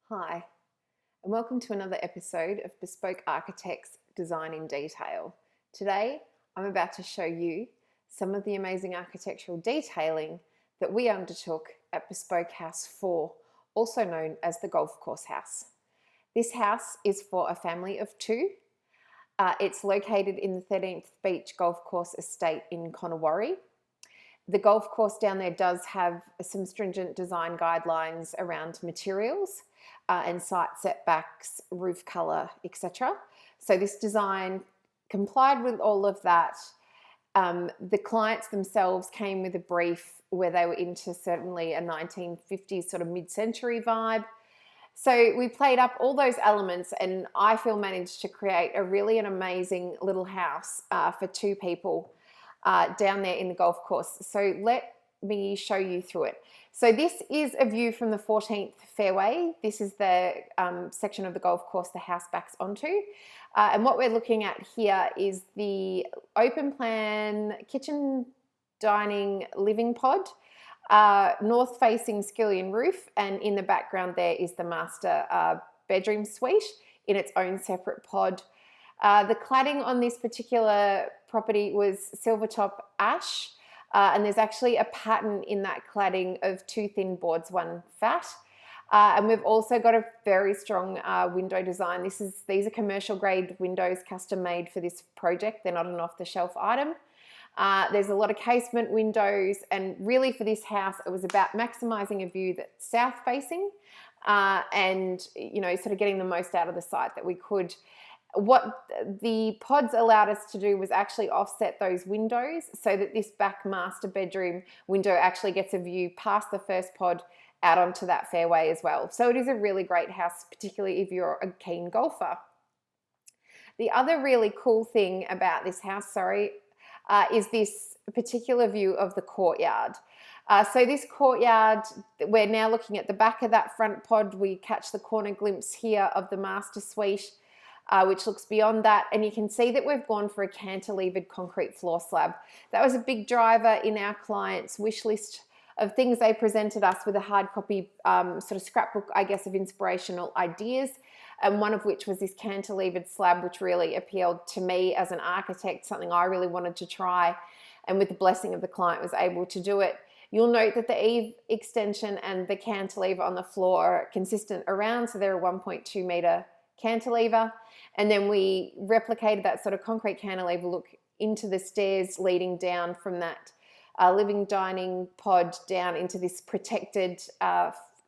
Hi, and welcome to another episode of Bespoke Architects Design in Detail. Today, I'm about to show you some of the amazing architectural detailing that we undertook at Bespoke House 4, also known as the Golf Course House. This house is for a family of two. It's located in the 13th Beach Golf Course Estate in Connewarre. The golf course down there does have some stringent design guidelines around materials and site setbacks, roof colour, etc. So this design complied with all of that. The clients themselves came with a brief where they were into certainly a 1950s sort of mid-century vibe. So we played up all those elements and I feel managed to create an amazing little house for two people down there in the golf course. So let me show you through it. So this is a view from the 14th fairway. This is the section of the golf course the house backs onto. And what we're looking at here is the open plan kitchen, dining, living pod, north facing skillion roof, and in the background there is the master bedroom suite in its own separate pod. The cladding on this particular property was silver top ash, and there's actually a pattern in that cladding of two thin boards, one fat. And we've also got a very strong window design. These are commercial grade windows custom made for this project. They're not an off-the-shelf item. There's a lot of casement windows, and really for this house it was about maximizing a view that's south facing and sort of getting the most out of the site that we could. What the pods allowed us to do was actually offset those windows so that this back master bedroom window actually gets a view past the first pod out onto that fairway as well. So it is a really great house, particularly if you're a keen golfer. The other really cool thing about this house, is this particular view of the courtyard. So this courtyard, we're now looking at the back of that front pod. We catch the corner glimpse here of the master suite, which looks beyond that, and you can see that we've gone for a cantilevered concrete floor slab. That was a big driver in our clients' wish list of things they presented us with a hard copy sort of scrapbook, I guess, of inspirational ideas, and one of which was this cantilevered slab, which really appealed to me as an architect, something I really wanted to try, and with the blessing of the client was able to do it. You'll note that the eave extension and the cantilever on the floor are consistent around, so they're a 1.2 metre cantilever, and then we replicated that sort of concrete cantilever look into the stairs leading down from that living dining pod down into this protected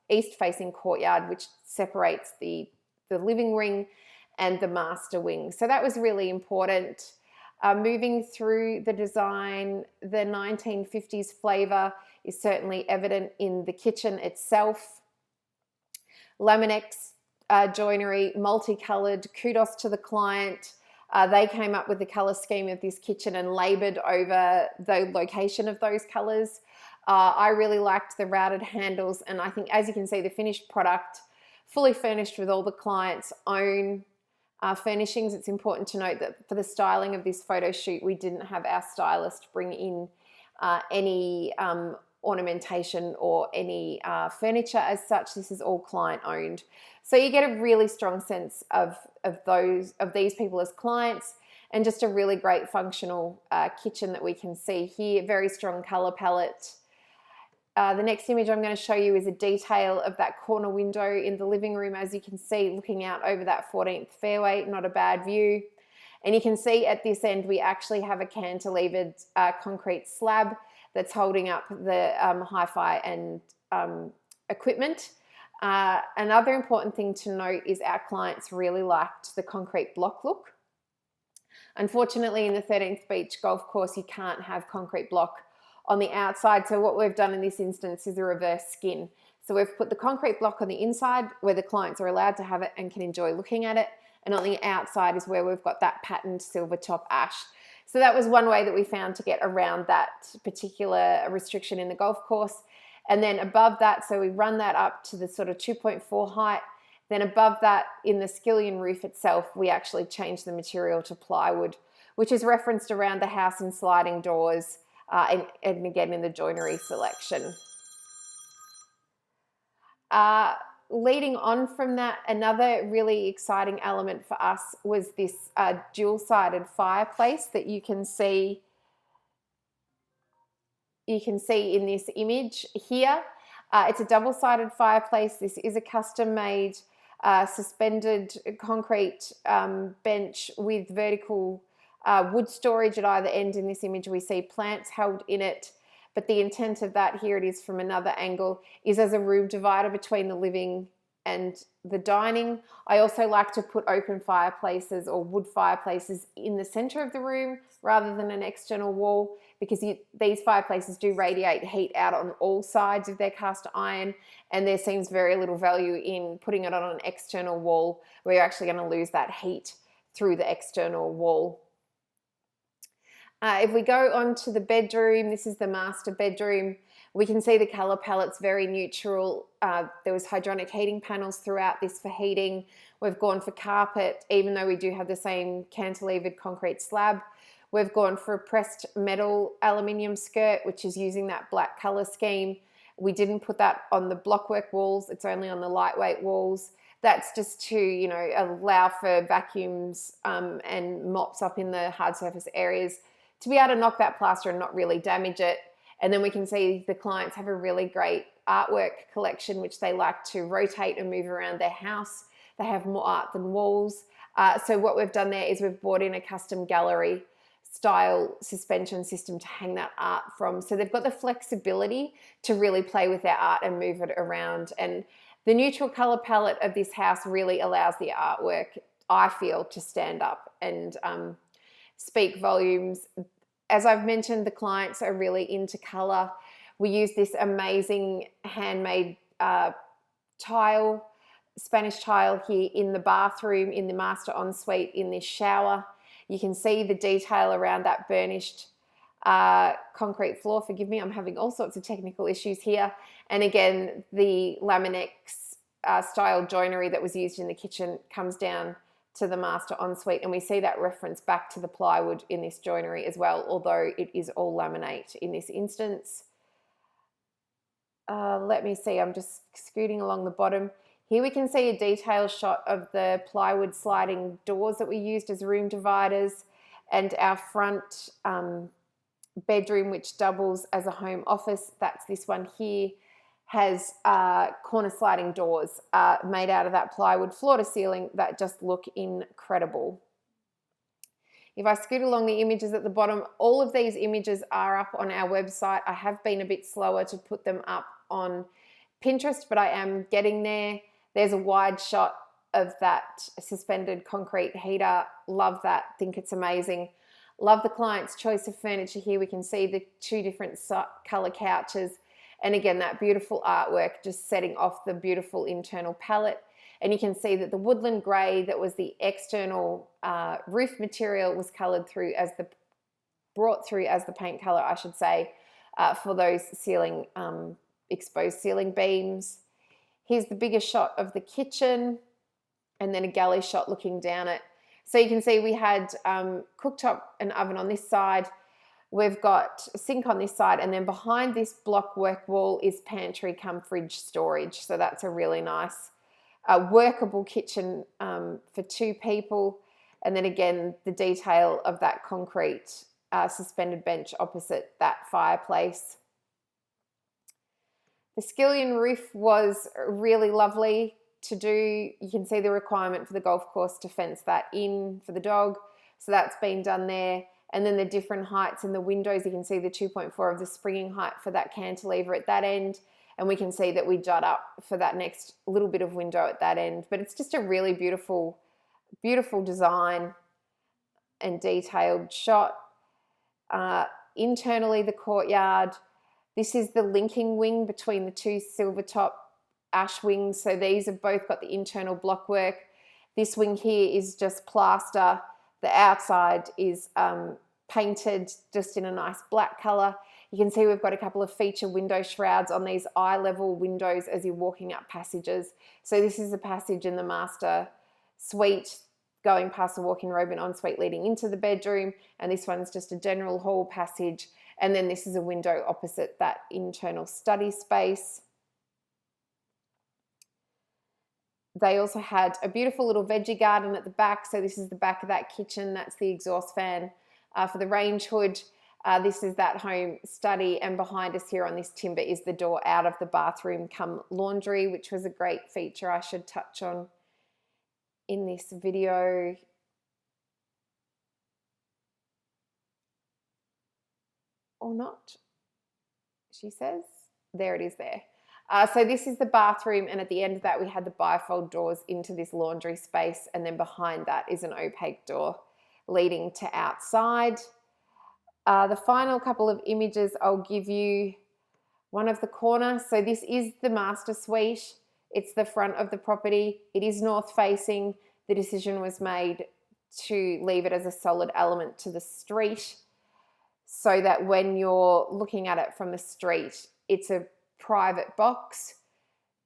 east facing courtyard, which separates the living wing and the master wing. So that was really important. Moving through the design, the 1950s flavour is certainly evident in the kitchen itself. Laminex joinery, multicoloured. Kudos to the client. They came up with the colour scheme of this kitchen and laboured over the location of those colours. I really liked the routed handles, and I think, as you can see, the finished product, fully furnished with all the client's own furnishings. It's important to note that for the styling of this photo shoot, we didn't have our stylist bring in any ornamentation or any furniture as such. This is all client owned. So you get a really strong sense of these people as clients, and just a really great functional kitchen that we can see here. Very strong color palette. The next image I'm going to show you is a detail of that corner window in the living room. As you can see, looking out over that 14th fairway, not a bad view. And you can see at this end we actually have a cantilevered concrete slab that's holding up the hi-fi and equipment. Another important thing to note is our clients really liked the concrete block look. Unfortunately, in the 13th Beach Golf Course, you can't have concrete block on the outside. So what we've done in this instance is a reverse skin. So we've put the concrete block on the inside where the clients are allowed to have it and can enjoy looking at it. And on the outside is where we've got that patterned silver top ash. So that was one way that we found to get around that particular restriction in the golf course. And then above that, so we run that up to the sort of 2.4 height. Then above that, in the skillion roof itself, we actually changed the material to plywood, which is referenced around the house in sliding doors and again in the joinery selection. Leading on from that, another really exciting element for us was this dual-sided fireplace that you can see in this image here. It's a double-sided fireplace. This is a custom-made suspended concrete bench with vertical wood storage at either end. In this image we see plants held in it, but the intent of that, here it is from another angle, is as a room divider between the living and the dining. I also like to put open fireplaces or wood fireplaces in the center of the room rather than an external wall, because these fireplaces do radiate heat out on all sides of their cast iron, and there seems very little value in putting it on an external wall where you're actually going to lose that heat through the external wall. If we go on to the bedroom, this is the master bedroom. We can see the color palette's very neutral. There was hydronic heating panels throughout this for heating. We've gone for carpet, even though we do have the same cantilevered concrete slab. We've gone for a pressed metal aluminium skirt, which is using that black color scheme. We didn't put that on the blockwork walls. It's only on the lightweight walls. That's just to, you know, allow for vacuums and mops up in the hard surface areas to be able to knock that plaster and not really damage it. And then we can see the clients have a really great artwork collection, which they like to rotate and move around their house. They have more art than walls. So what we've done there is we've brought in a custom gallery style suspension system to hang that art from. So they've got the flexibility to really play with their art and move it around. And the neutral color palette of this house really allows the artwork, I feel, to stand up and speak volumes. As I've mentioned, the clients are really into color. We use this amazing handmade tile, Spanish tile here in the bathroom, in the master ensuite, in this shower. You can see the detail around that burnished concrete floor. Forgive me, I'm having all sorts of technical issues here. And again, the Laminex style joinery that was used in the kitchen comes down to the master ensuite, and we see that reference back to the plywood in this joinery as well, although it is all laminate in this instance. Let me see, I'm just scooting along the bottom. Here we can see a detailed shot of the plywood sliding doors that we used as room dividers, and our front bedroom, which doubles as a home office, that's this one here, has corner sliding doors made out of that plywood floor to ceiling that just look incredible. If I scoot along the images at the bottom, all of these images are up on our website. I have been a bit slower to put them up on Pinterest, but I am getting there. There's a wide shot of that suspended concrete heater. Love that, think it's amazing. Love the client's choice of furniture here. We can see the two different color couches. And again, that beautiful artwork just setting off the beautiful internal palette. And you can see that the woodland grey that was the external roof material was brought through as the paint colour, I should say, for those ceiling, exposed ceiling beams. Here's the bigger shot of the kitchen, and then a galley shot looking down it. So you can see we had cooktop and oven on this side. We've got a sink on this side, and then behind this block work wall is pantry cum fridge storage. So that's a really nice workable kitchen for two people. And then again, the detail of that concrete suspended bench opposite that fireplace. The skillion roof was really lovely to do. You can see the requirement for the golf course to fence that in for the dog. So that's been done there. And then the different heights in the windows, you can see the 2.4 of the springing height for that cantilever at that end. And we can see that we jut up for that next little bit of window at that end. But it's just a really beautiful, beautiful design and detailed shot. Internally, the courtyard. This is the linking wing between the two silver top ash wings. So these have both got the internal block work. This wing here is just plaster. The outside is painted just in a nice black colour. You can see we've got a couple of feature window shrouds on these eye level windows as you're walking up passages. So this is a passage in the master suite going past the walk-in robe and ensuite leading into the bedroom, and this one's just a general hall passage, and then this is a window opposite that internal study space. They also had a beautiful little veggie garden at the back. So this is the back of that kitchen. That's the exhaust fan for the range hood. This is that home study, and behind us here on this timber is the door out of the bathroom come laundry, which was a great feature I should touch on in this video. Or not, she says. There it is there. So this is the bathroom, and at the end of that we had the bifold doors into this laundry space, and then behind that is an opaque door leading to outside. The final couple of images I'll give you, one of the corner. So this is the master suite. It's the front of the property. It is north facing. The decision was made to leave it as a solid element to the street, so that when you're looking at it from the street, it's a private box.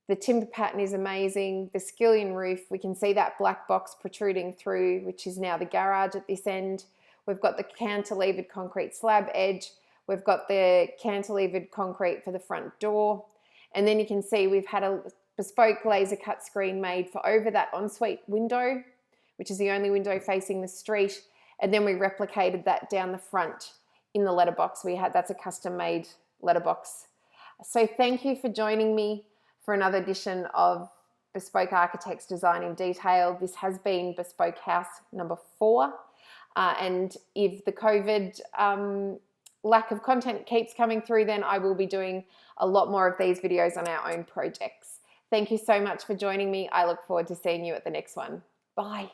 The timber pattern is amazing. The skillion roof, we can see that black box protruding through, which is now the garage at this end. We've got the cantilevered concrete slab edge. We've got the cantilevered concrete for the front door. And then you can see we've had a bespoke laser cut screen made for over that ensuite window, which is the only window facing the street. And then we replicated that down the front in the letterbox we had. That's a custom made letterbox. So thank you for joining me for another edition of Bespoke Architects Design in Detail. This has been Bespoke House number 4. And if the COVID lack of content keeps coming through, then I will be doing a lot more of these videos on our own projects. Thank you so much for joining me. I look forward to seeing you at the next one. Bye.